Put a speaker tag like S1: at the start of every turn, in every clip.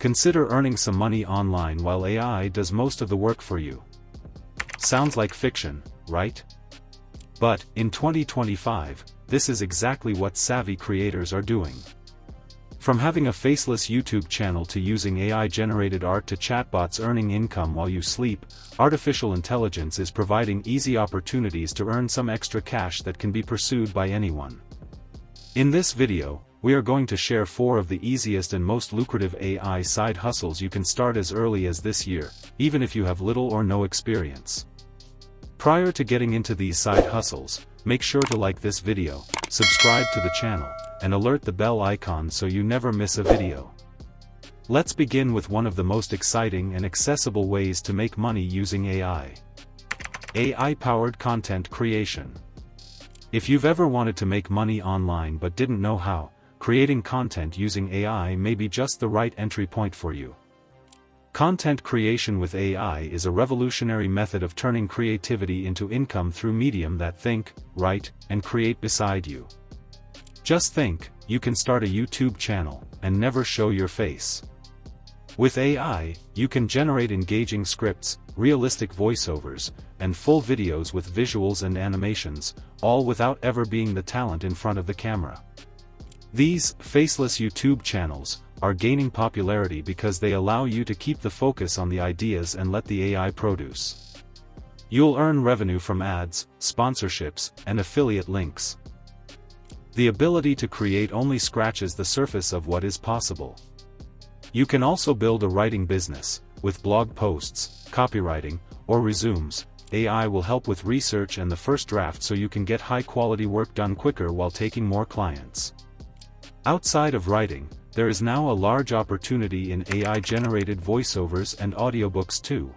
S1: Consider earning some money online while AI does most of the work for you. Sounds like fiction, right? But, in 2025, this is exactly what savvy creators are doing. From having a faceless YouTube channel to using AI-generated art to chatbots earning income while you sleep, artificial intelligence is providing easy opportunities to earn some extra cash that can be pursued by anyone. In this video, we are going to share 4 of the easiest and most lucrative AI side hustles you can start as early as this year, even if you have little or no experience. Prior to getting into these side hustles, make sure to like this video, subscribe to the channel, and alert the bell icon so you never miss a video. Let's begin with one of the most exciting and accessible ways to make money using AI. AI-powered content creation. If you've ever wanted to make money online but didn't know how, creating content using AI may be just the right entry point for you. Content creation with AI is a revolutionary method of turning creativity into income through medium that think, write, and create beside you. Just think, you can start a YouTube channel, and never show your face. With AI, you can generate engaging scripts, realistic voiceovers, and full videos with visuals and animations, all without ever being the talent in front of the camera. These faceless YouTube channels are gaining popularity because they allow you to keep the focus on the ideas and let the AI produce. You'll earn revenue from ads, sponsorships, and affiliate links. The ability to create only scratches the surface of what is possible. You can also build a writing business, with blog posts, copywriting, or resumes. AI will help with research and the first draft so you can get high-quality work done quicker while taking more clients. Outside of writing, there is now a large opportunity in AI-generated voiceovers and audiobooks too.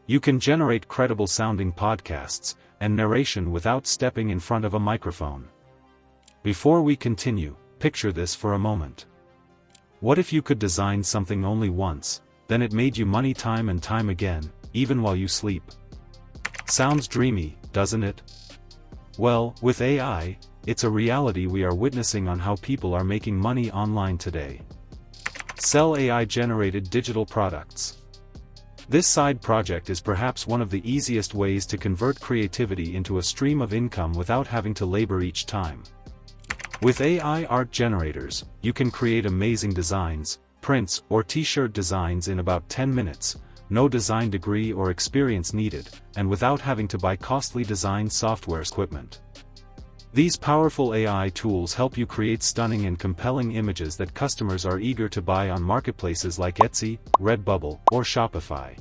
S1: You can generate credible-sounding podcasts and narration without stepping in front of a microphone. Before we continue, picture this for a moment. What if you could design something only once, then it made you money time and time again, even while you sleep? Sounds dreamy, doesn't it? Well, with AI, it's a reality we are witnessing on how people are making money online today. Sell AI-generated digital products. This side project is perhaps one of the easiest ways to convert creativity into a stream of income without having to labor each time. With AI art generators, you can create amazing designs, prints, or t-shirt designs in about 10 minutes, no design degree or experience needed, and without having to buy costly design software equipment. These powerful AI tools help you create stunning and compelling images that customers are eager to buy on marketplaces like Etsy, Redbubble, or Shopify.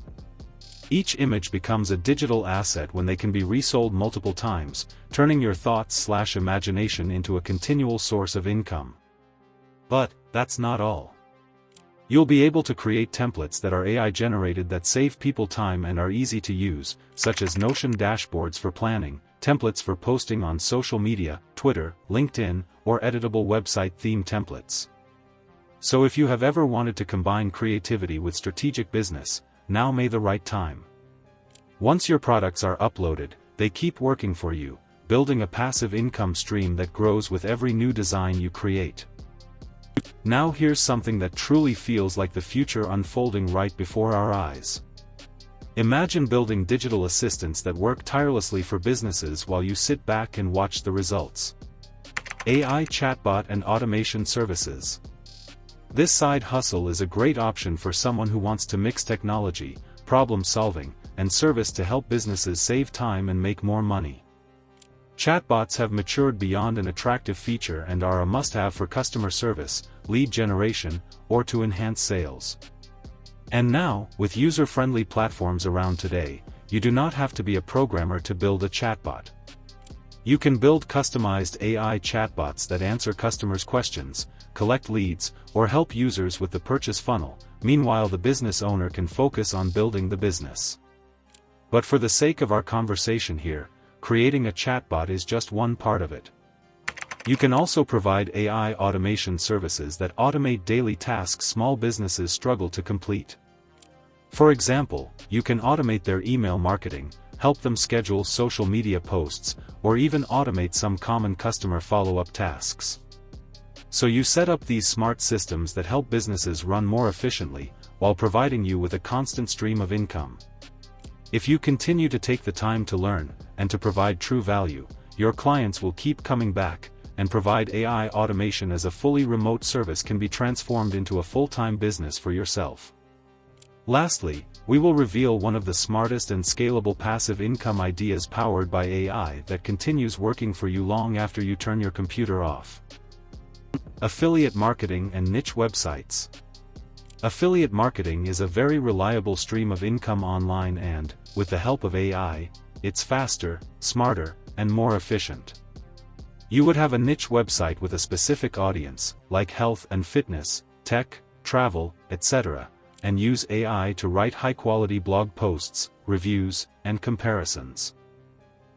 S1: Each image becomes a digital asset when they can be resold multiple times, turning your thoughts/imagination into a continual source of income. But that's not all. You'll be able to create templates that are AI-generated that save people time and are easy to use, such as Notion dashboards for planning, templates for posting on social media, Twitter, LinkedIn, or editable website theme templates. So if you have ever wanted to combine creativity with strategic business, now may the right time. Once your products are uploaded, they keep working for you, building a passive income stream that grows with every new design you create. Now here's something that truly feels like the future unfolding right before our eyes. Imagine building digital assistants that work tirelessly for businesses while you sit back and watch the results. AI chatbot and automation services. This side hustle is a great option for someone who wants to mix technology, problem solving, and service to help businesses save time and make more money. Chatbots have matured beyond an attractive feature and are a must-have for customer service, lead generation, or to enhance sales. And now, with user-friendly platforms around today, you do not have to be a programmer to build a chatbot. You can build customized AI chatbots that answer customers' questions, collect leads, or help users with the purchase funnel. Meanwhile, the business owner can focus on building the business. But for the sake of our conversation here, creating a chatbot is just one part of it. You can also provide AI automation services that automate daily tasks small businesses struggle to complete. For example, you can automate their email marketing, help them schedule social media posts, or even automate some common customer follow-up tasks. So you set up these smart systems that help businesses run more efficiently, while providing you with a constant stream of income. If you continue to take the time to learn, and to provide true value, your clients will keep coming back, and provide AI automation as a fully remote service can be transformed into a full-time business for yourself. Lastly, we will reveal one of the smartest and scalable passive income ideas powered by AI that continues working for you long after you turn your computer off. Affiliate marketing and niche websites. Affiliate marketing is a very reliable stream of income online and, with the help of AI, it's faster, smarter, and more efficient. You would have a niche website with a specific audience, like health and fitness, tech, travel, etc., and use AI to write high-quality blog posts, reviews, and comparisons.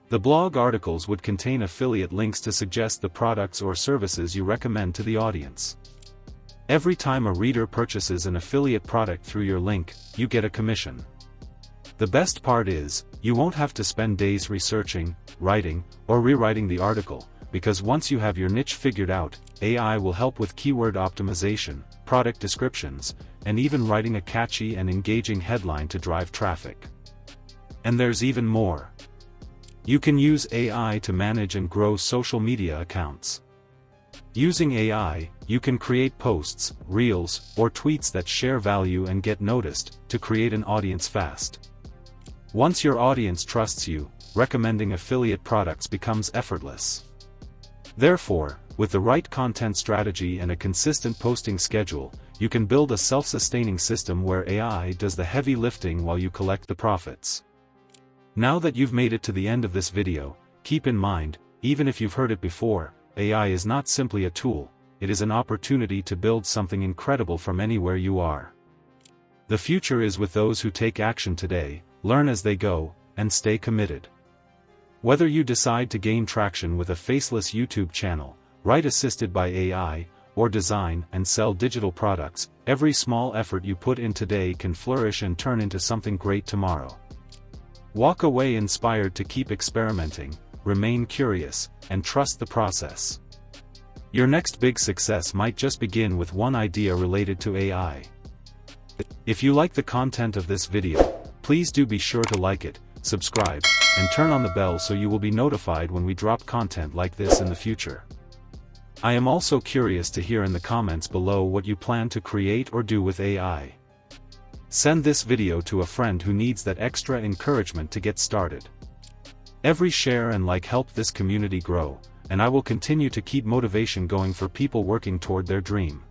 S1: The blog articles would contain affiliate links to suggest the products or services you recommend to the audience. Every time a reader purchases an affiliate product through your link, you get a commission. The best part is, you won't have to spend days researching, writing, or rewriting the article, because once you have your niche figured out, AI will help with keyword optimization, product descriptions, and even writing a catchy and engaging headline to drive traffic. And there's even more. You can use AI to manage and grow social media accounts. Using AI, you can create posts, reels, or tweets that share value and get noticed, to create an audience fast. Once your audience trusts you, recommending affiliate products becomes effortless. Therefore, with the right content strategy and a consistent posting schedule, you can build a self-sustaining system where AI does the heavy lifting while you collect the profits. Now that you've made it to the end of this video, keep in mind, even if you've heard it before, AI is not simply a tool, it is an opportunity to build something incredible from anywhere you are. The future is with those who take action today, learn as they go, and stay committed. Whether you decide to gain traction with a faceless YouTube channel, write assisted by AI, or design and sell digital products, every small effort you put in today can flourish and turn into something great tomorrow. Walk away inspired to keep experimenting, remain curious, and trust the process. Your next big success might just begin with one idea related to AI. If you like the content of this video, please do be sure to like it, subscribe, and turn on the bell so you will be notified when we drop content like this in the future. I am also curious to hear in the comments below what you plan to create or do with AI. Send this video to a friend who needs that extra encouragement to get started. Every share and like help this community grow, and I will continue to keep motivation going for people working toward their dream.